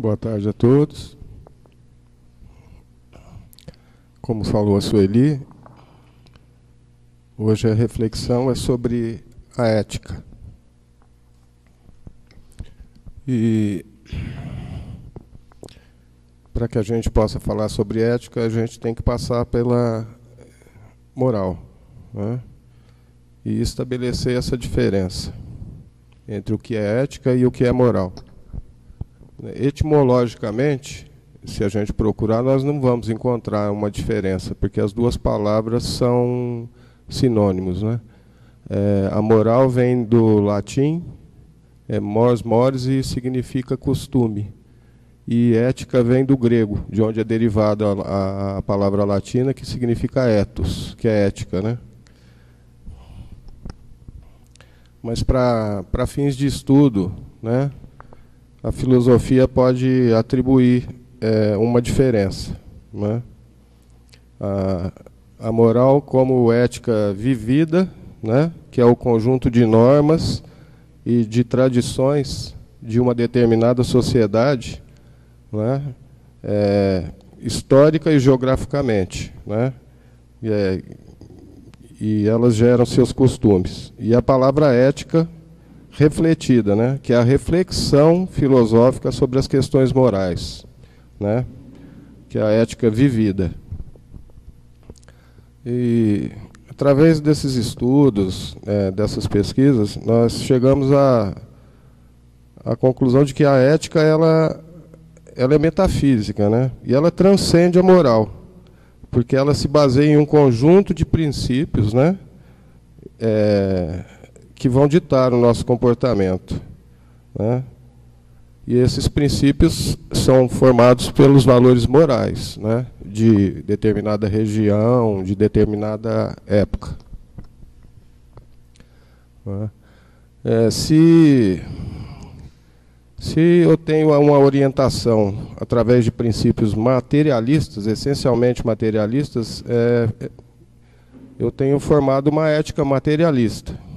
Boa tarde a todos. Como falou a Sueli, hoje a reflexão é sobre a ética. E para que a gente possa falar sobre ética, a gente tem que passar pela moral, né? E estabelecer essa diferença entre o que é ética e o que é moral. Etimologicamente, se a gente procurar, nós não vamos encontrar uma diferença, porque as duas palavras são sinônimos, né? A moral vem do latim, mors mores, e significa costume. E ética vem do grego, de onde é derivada a palavra latina, que significa ethos, que é ética, né? Mas para fins de estudo, né, a filosofia pode atribuir uma diferença, né? A moral como ética vivida, né, que é o conjunto de normas e de tradições de uma determinada sociedade, né, histórica e geograficamente, né, e elas geram seus costumes. E a palavra ética refletida, né, que é a reflexão filosófica sobre as questões morais, né, que é a ética vivida. E através desses estudos, dessas pesquisas, nós chegamos à conclusão de que a ética ela é metafísica, né, e ela transcende a moral, porque ela se baseia em um conjunto de princípios, né, que vão ditar o nosso comportamento, né? E esses princípios são formados pelos valores morais, né, de determinada região, de determinada época. Se eu tenho uma orientação através de princípios materialistas, essencialmente materialistas, eu tenho formado uma ética materialista.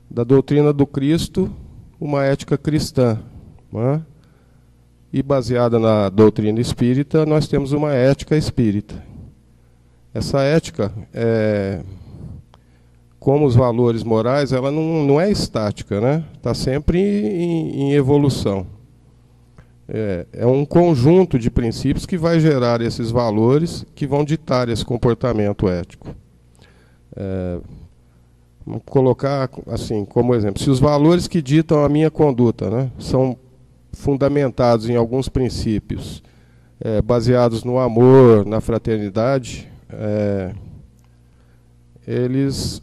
Da doutrina do Cristo, uma ética cristã, né? E baseada na doutrina espírita, nós temos uma ética espírita. Essa ética, como os valores morais, ela não é estática, né? Está sempre em evolução. É um conjunto de princípios que vai gerar esses valores que vão ditar esse comportamento ético. Vamos colocar assim, como exemplo, se os valores que ditam a minha conduta, né, são fundamentados em alguns princípios, baseados no amor, na fraternidade, eles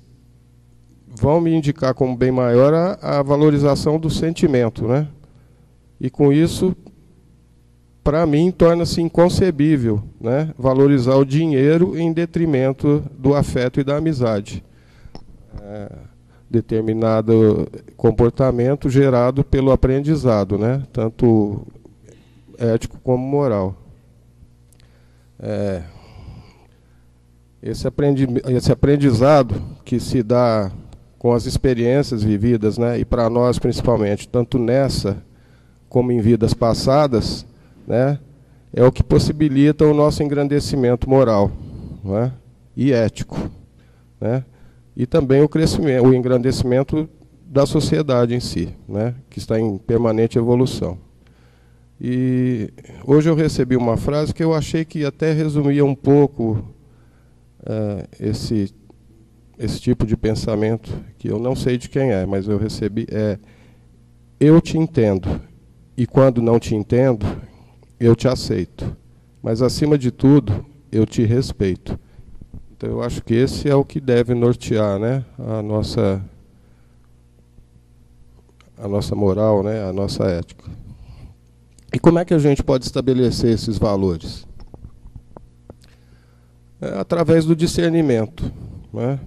vão me indicar como bem maior a valorização do sentimento, né? E com isso, para mim, torna-se inconcebível, né, valorizar o dinheiro em detrimento do afeto e da amizade. Determinado comportamento gerado pelo aprendizado, né, tanto ético como moral. Esse aprendizado que se dá com as experiências vividas, né, e para nós principalmente, tanto nessa como em vidas passadas, né, é o que possibilita o nosso engrandecimento moral, né, e ético, né, e também o crescimento, o engrandecimento da sociedade em si, né, que está em permanente evolução. E hoje eu recebi uma frase que eu achei que até resumia um pouco esse tipo de pensamento, que eu não sei de quem é, mas eu recebi, eu te entendo, e quando não te entendo, eu te aceito, mas acima de tudo, eu te respeito. Então eu acho que esse é o que deve nortear, né, a nossa moral, né, a nossa ética. E como é que a gente pode estabelecer esses valores? Através do discernimento, né?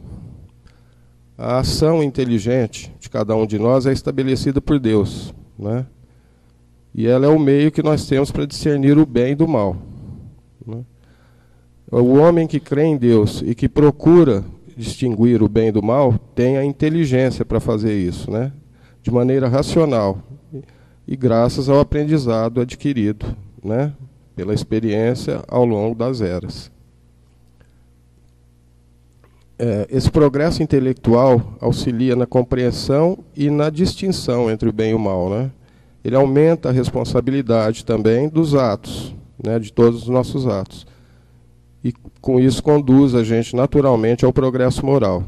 A ação inteligente de cada um de nós é estabelecida por Deus, né? E ela é o meio que nós temos para discernir o bem do mal, né? O homem que crê em Deus e que procura distinguir o bem do mal tem a inteligência para fazer isso, né? De maneira racional. e graças ao aprendizado adquirido, né, pela experiência ao longo das eras. Esse progresso intelectual auxilia na compreensão e na distinção entre o bem e o mal, né? Ele aumenta a responsabilidade também dos atos, né, de todos os nossos atos. E com isso conduz a gente naturalmente ao progresso moral.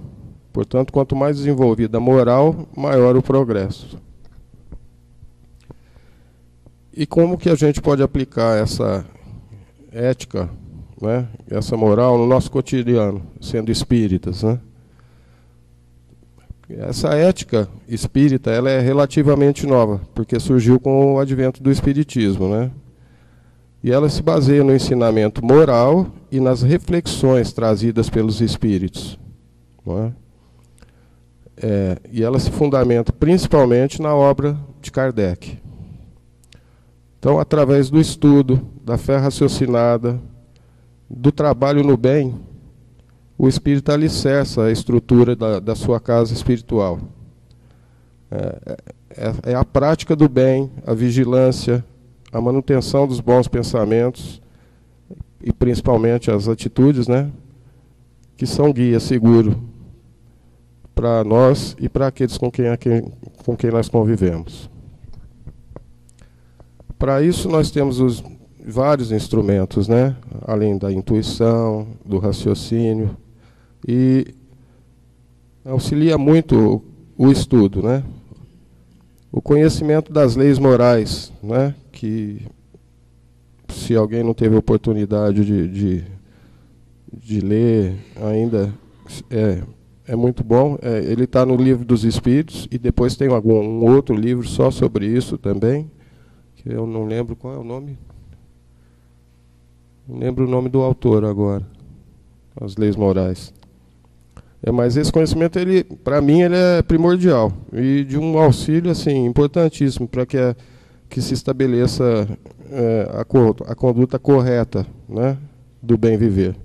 Portanto, quanto mais desenvolvida a moral, maior o progresso. E como que a gente pode aplicar essa ética, né, essa moral no nosso cotidiano, sendo espíritas, né? Essa ética espírita, ela é relativamente nova, porque surgiu com o advento do espiritismo, né? E ela se baseia no ensinamento moral e nas reflexões trazidas pelos espíritos, não é? E ela se fundamenta principalmente na obra de Kardec. Então, através do estudo, da fé raciocinada, do trabalho no bem, o espírito alicerça a estrutura da sua casa espiritual. É a prática do bem, a vigilância, a manutenção dos bons pensamentos e principalmente as atitudes, né, que são guia seguro para nós e para aqueles com quem nós convivemos. Para isso nós temos os vários instrumentos, né, além da intuição, do raciocínio, e auxilia muito o estudo, né? O conhecimento das leis morais, né, que se alguém não teve oportunidade de ler ainda, é muito bom. Ele está no Livro dos Espíritos, e depois tem um outro livro só sobre isso também, que eu não lembro qual é o nome. Não lembro o nome do autor agora. As leis morais. Mas esse conhecimento, para mim, ele é primordial e de um auxílio assim importantíssimo para que se estabeleça a conduta correta, né, do bem viver.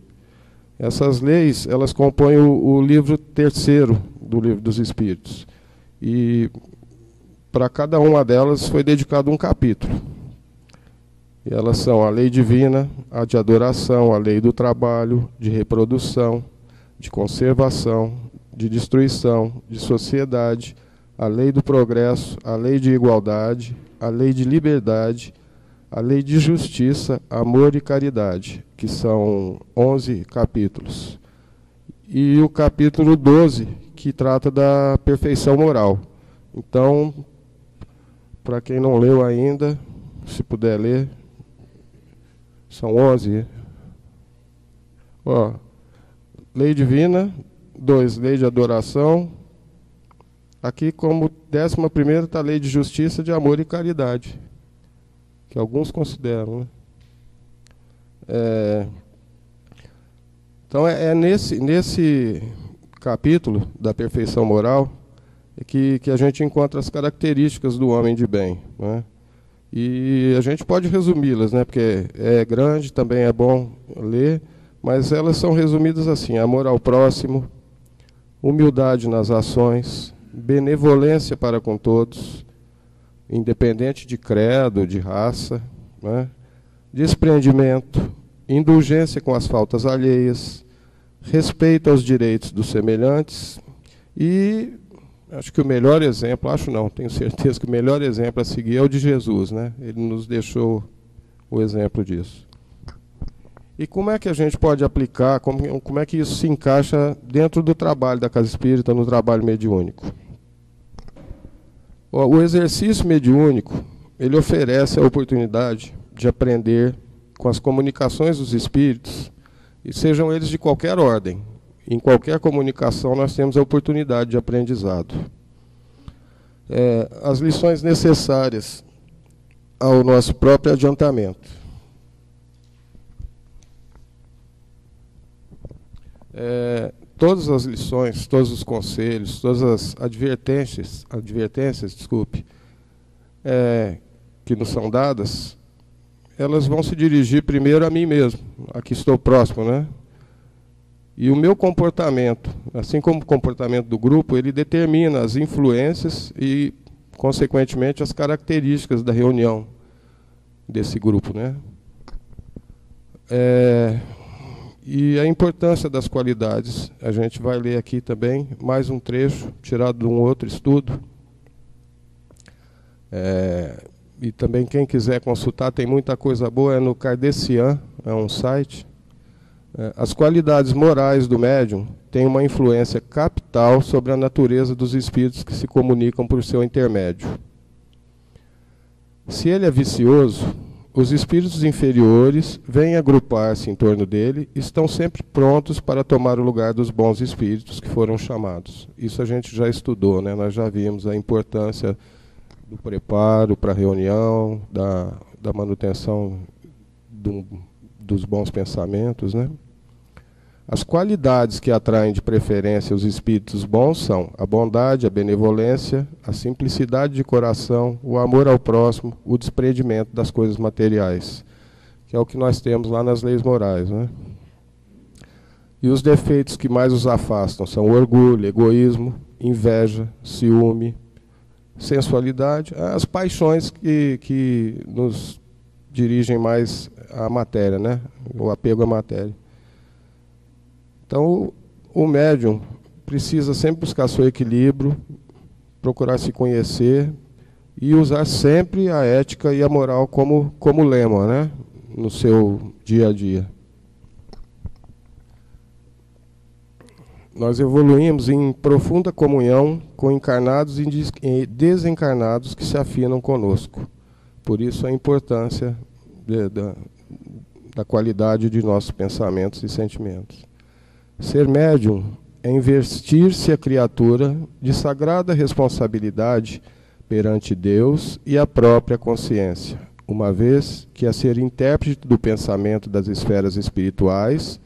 Essas leis, elas compõem o livro terceiro do Livro dos Espíritos, e para cada uma delas foi dedicado um capítulo. E elas são a lei divina, a de adoração, a lei do trabalho, de reprodução, de conservação, de destruição, de sociedade, a lei do progresso, a lei de igualdade, a lei de liberdade, a lei de justiça, amor e caridade, que são 11 capítulos. E o capítulo 12, que trata da perfeição moral. Então, para quem não leu ainda, se puder ler, são 11. Lei divina, 2, lei de adoração. Aqui, como 11ª, está a lei de justiça, de amor e caridade, que alguns consideram, né? Então, nesse capítulo da perfeição moral que a gente encontra as características do homem de bem, né? E a gente pode resumi-las, né? Porque é grande, também é bom ler, mas elas são resumidas assim: amor ao próximo, humildade nas ações, benevolência para com todos, independente de credo, de raça, né? Desprendimento, indulgência com as faltas alheias, respeito aos direitos dos semelhantes e acho que o melhor exemplo, tenho certeza que o melhor exemplo a seguir é o de Jesus, né? Ele nos deixou o exemplo disso. E como é que a gente pode aplicar, como é que isso se encaixa dentro do trabalho da Casa Espírita, no trabalho mediúnico? O exercício mediúnico, ele oferece a oportunidade de aprender com as comunicações dos espíritos, e sejam eles de qualquer ordem. Em qualquer comunicação nós temos a oportunidade de aprendizado. As lições necessárias ao nosso próprio adiantamento. Todas as lições, todos os conselhos, todas as advertências, que nos são dadas, elas vão se dirigir primeiro a mim mesmo, a que estou próximo, né? E o meu comportamento, assim como o comportamento do grupo, ele determina as influências e consequentemente, as características da reunião desse grupo, né? E a importância das qualidades. A gente vai ler aqui também mais um trecho, tirado de um outro estudo. E também quem quiser consultar, tem muita coisa boa, é no Kardecian, é um site. As qualidades morais do médium têm uma influência capital sobre a natureza dos espíritos que se comunicam por seu intermédio. Se ele é vicioso, os espíritos inferiores vêm agrupar-se em torno dele e estão sempre prontos para tomar o lugar dos bons espíritos que foram chamados. Isso a gente já estudou, né? Nós já vimos a importância do preparo para a reunião, da manutenção dos bons pensamentos, né? As qualidades que atraem de preferência os espíritos bons são a bondade, a benevolência, a simplicidade de coração, o amor ao próximo, o desprendimento das coisas materiais, que é o que nós temos lá nas leis morais, né? E os defeitos que mais os afastam são orgulho, egoísmo, inveja, ciúme, sensualidade, as paixões que nos dirigem mais à matéria, né? O apego à matéria. Então, o médium precisa sempre buscar seu equilíbrio, procurar se conhecer e usar sempre a ética e a moral como lema, né? No seu dia a dia. Nós evoluímos em profunda comunhão com encarnados e desencarnados que se afinam conosco. Por isso a importância da qualidade de nossos pensamentos e sentimentos. Ser médium é investir-se a criatura de sagrada responsabilidade perante Deus e a própria consciência, uma vez que é ser intérprete do pensamento das esferas espirituais,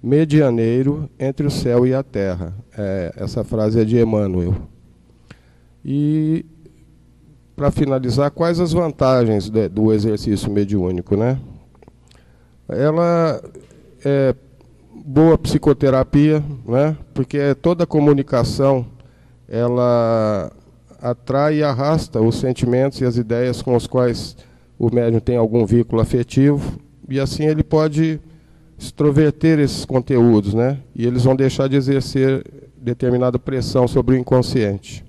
medianeiro entre o céu e a terra. Essa frase é de Emmanuel. E, para finalizar, quais as vantagens do exercício mediúnico, né? Ela é boa psicoterapia, né? Porque toda comunicação ela atrai e arrasta os sentimentos e as ideias com os quais o médium tem algum vínculo afetivo, e assim ele pode extroverter esses conteúdos, né? E eles vão deixar de exercer determinada pressão sobre o inconsciente.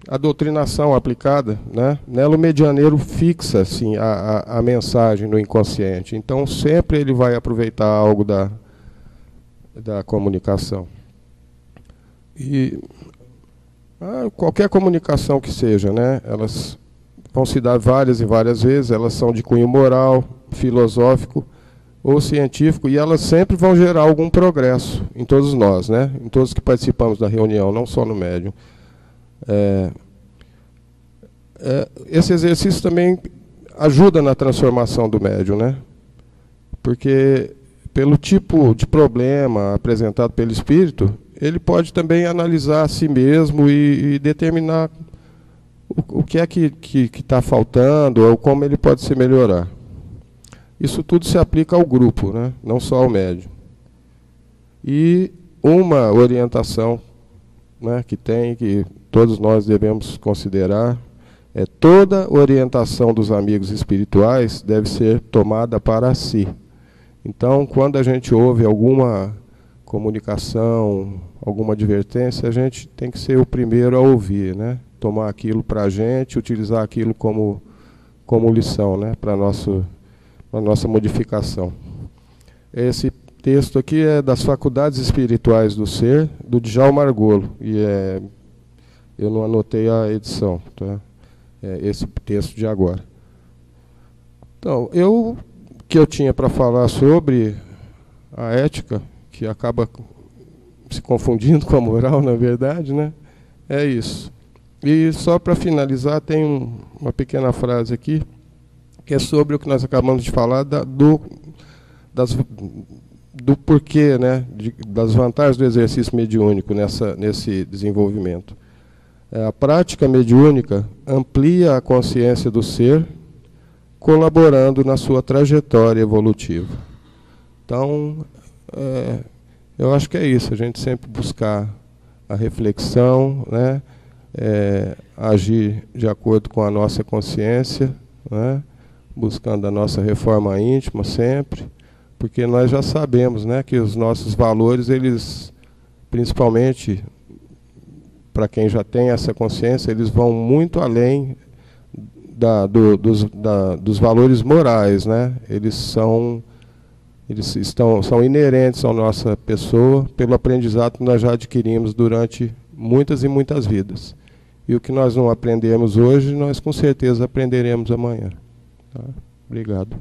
A doutrinação aplicada, né? Nela o medianeiro fixa assim, a mensagem no inconsciente. Então sempre ele vai aproveitar algo da comunicação. E qualquer comunicação que seja, né? Elas vão se dar várias e várias vezes, elas são de cunho moral, filosófico ou científico, e elas sempre vão gerar algum progresso em todos nós, né? Em todos que participamos da reunião, não só no médium. Esse exercício também ajuda na transformação do médium, né? Porque pelo tipo de problema apresentado pelo espírito, ele pode também analisar a si mesmo e determinar o que é que está faltando ou como ele pode se melhorar. Isso tudo se aplica ao grupo, né? Não só ao médium. E uma orientação, né, que todos nós devemos considerar, toda orientação dos amigos espirituais deve ser tomada para si. Então, quando a gente ouve alguma comunicação, alguma advertência, a gente tem que ser o primeiro a ouvir, né? Tomar aquilo para a gente, utilizar aquilo como lição, né? Para a nossa modificação. Esse texto aqui é das Faculdades Espirituais do Ser, do Djalma Argolo, e eu não anotei a edição, tá? Esse texto de agora. Então, o que eu tinha para falar sobre a ética, que acaba se confundindo com a moral, na verdade, né? É isso. E só para finalizar, tem uma pequena frase aqui, que é sobre o que nós acabamos de falar, do porquê, né? Das vantagens do exercício mediúnico nesse desenvolvimento. A prática mediúnica amplia a consciência do ser, colaborando na sua trajetória evolutiva. Então, eu acho que é isso, a gente sempre buscar a reflexão, né? agir de acordo com a nossa consciência, né? Buscando a nossa reforma íntima sempre, porque nós já sabemos, né, que os nossos valores, eles, principalmente para quem já tem essa consciência, eles vão muito além dos valores morais, né? São inerentes à nossa pessoa pelo aprendizado que nós já adquirimos durante muitas e muitas vidas. E o que nós não aprendemos hoje, nós com certeza aprenderemos amanhã. Tá? Obrigado.